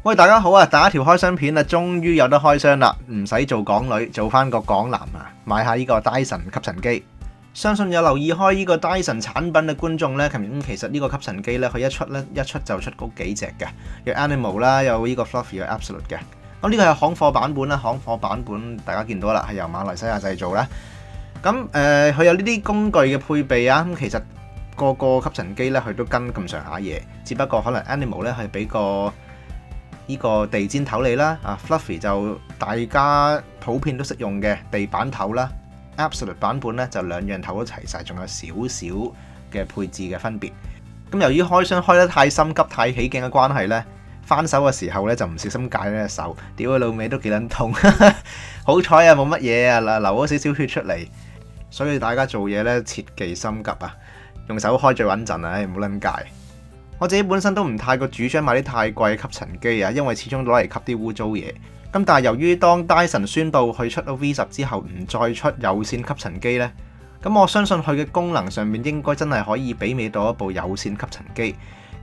喂，大家好啊！打一條開箱片啊，終於有得開箱啦，唔使做港女，做翻個港男啊！買下呢個 Dyson 吸塵機。相信有留意開呢個 Dyson 產品嘅觀眾呢，其實呢個吸塵機呢，佢一出就出嗰幾隻嘅，有 Animal 啦，有呢個 Fluffy，有 Absolute 嘅。咁呢個係行貨版本啦，行貨版本大家見到啦，係由馬來西亞製造啦。咁佢有呢啲工具嘅配備啊，咁其實個吸塵機呢，佢都跟咁上下嘢，只不過可能 Animal 呢係俾個呢個地氈頭你啦，Fluffy 就大家普遍都識用嘅地板頭啦。Absolute 版本咧就兩樣頭都齊晒，仲有少少嘅配置嘅分別。咁由於開箱開得太心急、太起勁嘅關係呢，翻手嘅時候呢就唔小心解咗隻手，屌佢老味都幾撚痛。好彩啊，冇乜嘢啊，流咗少少血出嚟。所以大家做嘢呢，切忌心急啊，用手開最穩陣啊，唔好撚戒。我自己本身都唔太過主張買啲太貴嘅吸塵機啊，因為始終攞嚟吸啲污糟嘢。咁但係由於當 Dyson 宣布佢出咗 V10 之後唔再出有線吸塵機呢，咁我相信佢嘅功能上面應該真係可以媲美到一部有線吸塵機。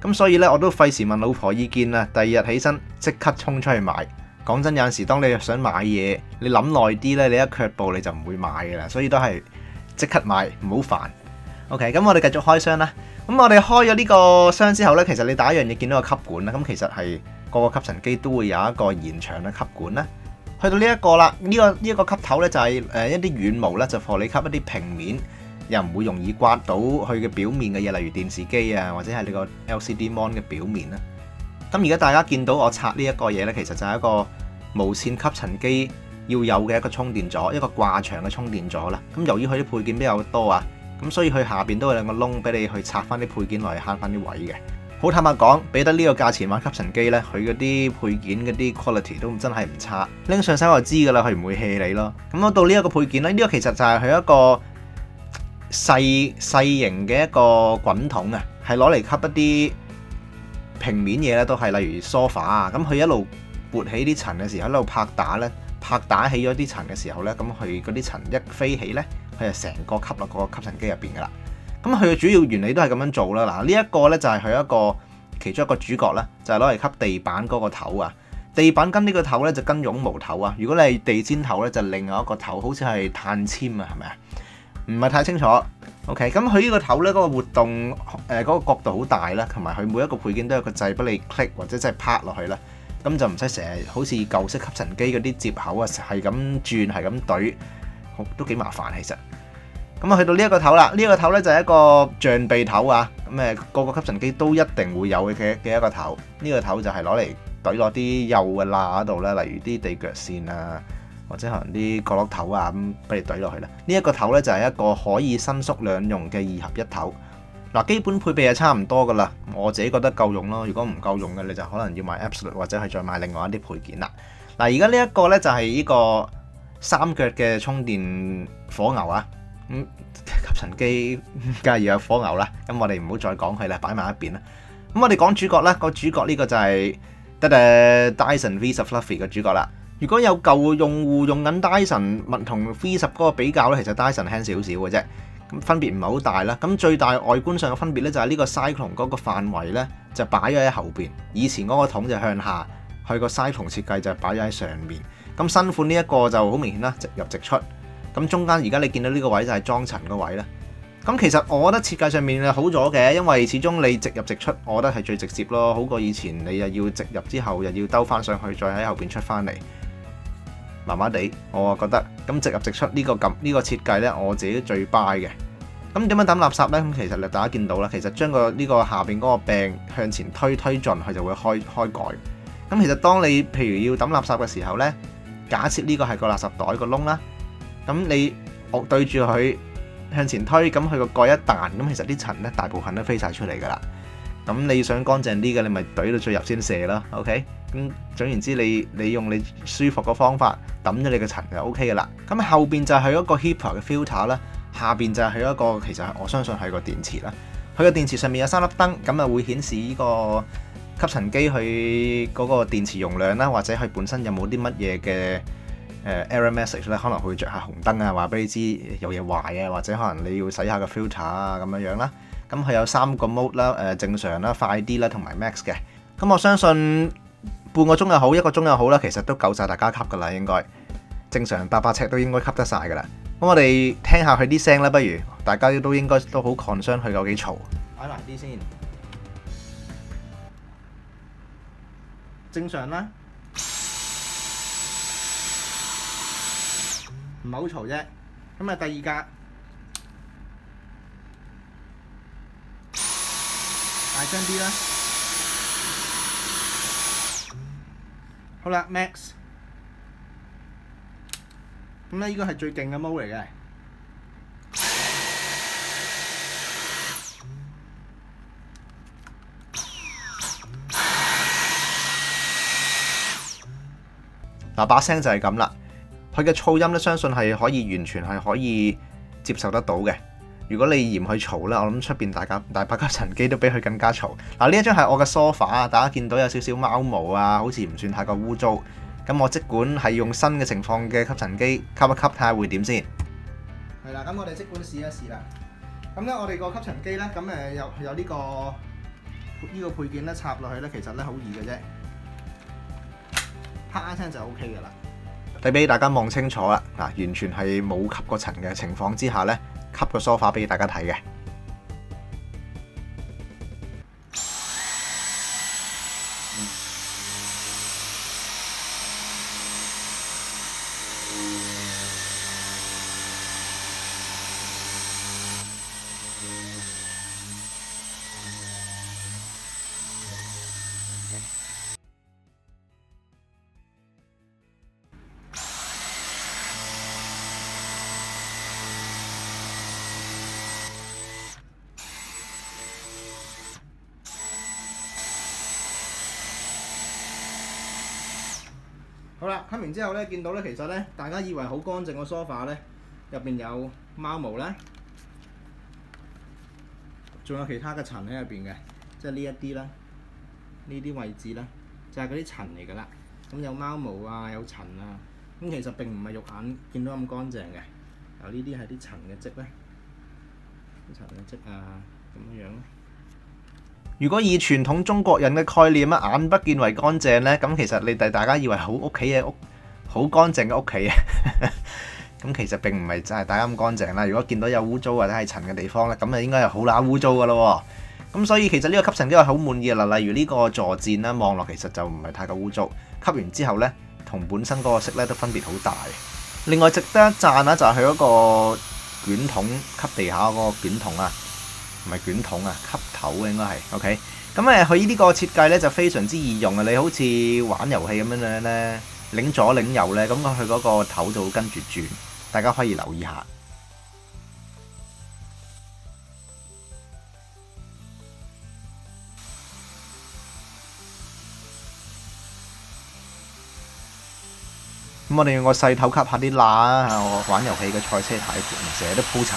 咁所以呢，我都費事問老婆意見啦，第二日起身即刻衝出去買。講真，有陣時當你想買嘢，你諗耐啲呢，你一卻步你就唔會買㗎啦，所以都係即刻買，唔好煩。OK，咁我哋繼續開箱啦。咁我哋開咗呢個箱之後呢，其實你第一樣嘢見到個吸管啦，咁其實係個吸塵機都會有一個延長嘅吸管啦。去到呢一個啦，呢個吸頭呢，就係一啲軟毛呢，就幫你吸一啲平面，又唔會容易刮到佢嘅表面嘅嘢，例如電視機啊，或者係你個 LCD Mon 嘅表面啦。咁而家大家見到我拆呢一個嘢呢，其實就係一個無線吸塵機要有嘅一個充電座，一個掛牆嘅充電座啦。咁由於佢啲配件比較多啊，咁所以佢下邊都有兩個窿俾你去拆翻啲配件落嚟，慳翻啲位嘅。好坦白講，俾得呢個價錢買吸塵機呢，佢嗰啲配件嗰啲 quality 都真係唔差，拎上手就知噶啦，佢唔會 hea 你咯。咁我到呢一個配件呢，呢個其實就係佢一個細型嘅一個滾筒啊，係攞嚟吸一啲平面嘢咧，都係例如 sofa 啊。咁佢一路撥起啲塵嘅時候，一路拍打起咗啲塵嘅時候呢，咁佢嗰啲塵一飛起呢，佢就成個吸落個吸塵機入邊噶啦。咁佢嘅主要原理都係咁樣做啦。嗱，呢一個呢就係佢一個其中一個主角啦，就係攞嚟吸地板嗰個頭啊。地板跟呢個頭呢，就跟絨毛頭啊。如果你係地氈頭呢，就另外一個頭，好似係碳纖啊，係咪啊？唔係太清楚。OK，咁佢呢個頭呢，嗰個活動嗰個角度好大啦，同埋佢每一個配件都有個掣俾你 click 或者即係拍落去啦。咁就唔使成日好似舊式吸塵機嗰啲接口啊，係咁轉係咁懟，都幾麻煩其實。咁啊，去到呢一個頭啦，呢個頭呢就係一個象鼻頭啊。咁個個吸塵機都一定會有嘅一個頭。呢個頭就係攞嚟懟落啲幼嘅罅度啦，例如啲地腳線啊，或者可能啲角落頭啊咁，俾你懟落去啦。呢一個頭呢就係一個可以伸縮兩用嘅二合一頭。嗱，基本配備係差唔多噶啦，我自己覺得夠用咯。如果唔夠用嘅，你就可能要買 Absolute 或者係再買另外一啲配件啦。嗱，而家呢一個呢就係呢個三腳嘅充電火牛啊。吸塵機梗係要有火牛啦。咁我哋唔好再講佢啦，擺埋一邊啦。咁我哋講主角啦，個主角呢個就係Dyson V10 Fluffy 嘅主角啦。如果有舊用戶用緊 Dyson 同 V10 嗰個比較呢，其實 Dyson 輕少少嘅啫，咁分別唔係好大啦。咁最大外觀上嘅分別呢，就係呢個 Cyclone 嗰個範圍呢，就擺咗喺後邊，以前嗰個筒就向下，佢個 Cyclone 設計就擺咗喺上面。咁新款呢一個就好明顯啦，直入直出。咁中間而家你見到呢個位就係裝塵個位啦。咁其實我覺得設計上面係好咗嘅，因為始終你直入直出，我覺得係最直接咯，好過以前你又要直入之後又要兜翻上去，再喺後邊出翻嚟，麻麻地。我覺得咁直入直出呢個設計呢，我自己最 buy 嘅。咁點樣抌垃圾呢？咁其實大家見到啦，其實將呢個下邊嗰個柄向前推進，佢就會開蓋。咁其實當你譬如要抌垃圾嘅時候呢，假設呢個係個垃圾袋個窿啦。咁你對住佢向前推，咁佢個蓋一彈，咁其實啲塵呢大部分都飛晒出嚟噶啦。咁你想乾淨啲嘅，你咪懟到最入先射咯。OK，咁總言之，你用你舒服嘅方法抌咗你嘅塵就 OK 噶啦。咁後邊就係一個 HEPA 嘅 filter 啦，下邊就係一個其實我相信係個電池啦。佢個電池上面有3粒燈，咁啊會顯示呢個吸塵機佢嗰個電池容量啦，或者佢本身有冇啲乜嘢嘅error message 咧，可能會着下紅燈啊，話俾你知有嘢壞啊，或者可能你要洗下個 filter 啊咁樣啦。咁佢有3個 mode 啦，正常啦、快啲啦同埋 max 嘅。咁我相信半個鐘又好，1個鐘又好啦，其實都夠晒大家吸噶啦，應該正常800尺都應該吸得晒噶啦。咁我哋聽下佢啲聲啦，不如大家都應該都好 concern 佢有幾嘈。擺埋啲先，正常啦，唔係好嘈啫。咁啊，第二格大聲啲啦。好啦 ，Max。咁咧，呢個係最勁嘅 mode 嚟嘅。嗱，把聲就係咁啦。佢嘅噪音咧，相信係可以完全係可以接受得到嘅。如果你嫌佢嘈咧，我諗出邊大把吸塵機都比佢更加嘈。嗱，呢一張係我嘅 sofa 啊，大家見到有少少貓毛啊，好似唔算太過污糟。咁我即管係用新嘅情況嘅吸塵機吸一吸，睇下會點先。係啦，咁我哋即管試一試啦。咁咧，我哋個吸塵機咧，咁有呢個配件咧插落去咧，其實咧好易嘅啫，啪一聲就 OK 嘅啦。你俾大家望清楚啦，嗱，完全係冇吸過塵嘅情況之下咧，吸個梳化俾大家睇嘅。好啦，吸完之後咧，見到咧，其實咧，大家以為好乾淨個 sofa 咧，入邊有貓毛啦，仲有其他嘅塵喺入邊嘅，即係呢一啲啦，呢啲位置啦，就係嗰啲塵嚟㗎啦。咁有貓毛啊，有塵啊，咁其實並唔係肉眼見到咁乾淨嘅。有呢啲係啲塵嘅跡咧，啲塵嘅跡啊，咁樣樣咧。如果以傳統中國人嘅概念啊，眼不見為乾淨咧，咁其實你大家以為好屋企嘅屋好乾淨嘅屋企啊，咁其實並唔係真係大家咁乾淨啦。如果見到有污糟或者係塵嘅地方咧，咁啊應該係好乸污糟噶咯。咁所以其實呢個吸塵機係好滿意啊。例如呢個坐墊啦，望落其實就唔係太過污糟，吸完之後咧，同本身嗰個色咧都分別好大。另外值得一讚啊，就係佢嗰個捲筒吸地下嗰個捲筒啊。唔係捲筒啊，吸頭應該係 OK。咁佢呢個設計咧就非常之易用啊！你好似玩遊戲咁樣咧，擰左擰右咧，咁佢嗰個頭就會跟住轉，大家可以留意下。咁我哋用個細頭吸下啲罅啊！我玩遊戲嘅賽車太盤，成日都鋪塵。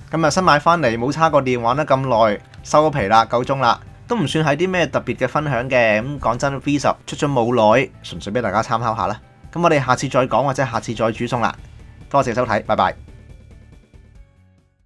咁啊，新買翻嚟冇叉過電玩得咁耐，收咗皮啦，夠鐘啦，都唔算係啲咩特別嘅分享嘅。咁講真 ，V10 出咗冇耐，純粹俾大家參考下啦。咁我哋下次再講或者下次再煮餸啦。多謝收睇，拜拜。